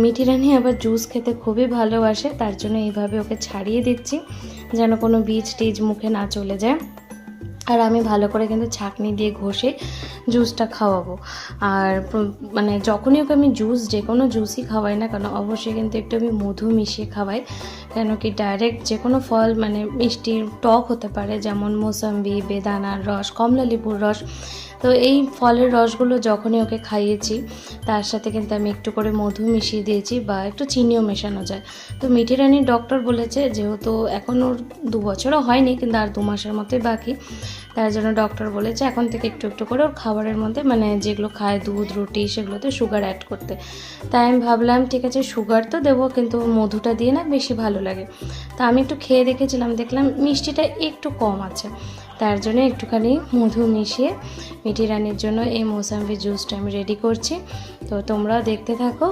মিঠি রানী আবার জুস খেতে খুবই ভালোবাসে, তার জন্য এইভাবে ওকে ছাড়িয়ে দিচ্ছি যেন কোনো বীজ টিজ মুখে না চলে যায়। আর আমি ভালো করে কিন্তু ছাঁকনি দিয়ে ঘষে জুসটা খাওয়াবো। আর মানে যখনই ওকে আমি যে কোনো জুসই খাওয়াই না কেন, অবশ্যই কিন্তু একটু আমি মধু মিশিয়ে খাওয়াই। কেন কি ডাইরেক্ট যে কোনো ফল মানে মিষ্টি টক হতে পারে, যেমন মোসাম্বি, বেদানার রস, কমলা লেবুর রস। তো এই ফলের রসগুলো যখনই ওকে খাইয়েছি তার সাথে কিন্তু আমি একটু করে মধু মিশিয়ে দিয়েছি, বা একটু চিনিও মেশানো যায়। তো মিঠি রানীর ডক্টর বলেছে যেহেতু এখন ওর 2 বছরও হয়নি, কিন্তু আর 2 মাসের মতোই বাকি, তার জন্য ডক্টর বলেছে এখন থেকে একটু একটু করে ওর খাবারের মধ্যে মানে যেগুলো খায় দুধ, রুটি, সেগুলোতে সুগার অ্যাড করতে। তাই আমি ভাবলাম ঠিক আছে সুগার তো দেবো, কিন্তু মধুটা দিয়ে না বেশি ভালো লাগে। তা আমি একটু খেয়ে দেখেছিলাম, দেখলাম মিষ্টিটা একটু কম আছে, তার জন্য একটুখানি মধু মিশিয়ে মিঠি রানীর জন্য এই মৌসাম্বি জুসটা আমি রেডি করছি। তো তোমরাও দেখতে থাকো।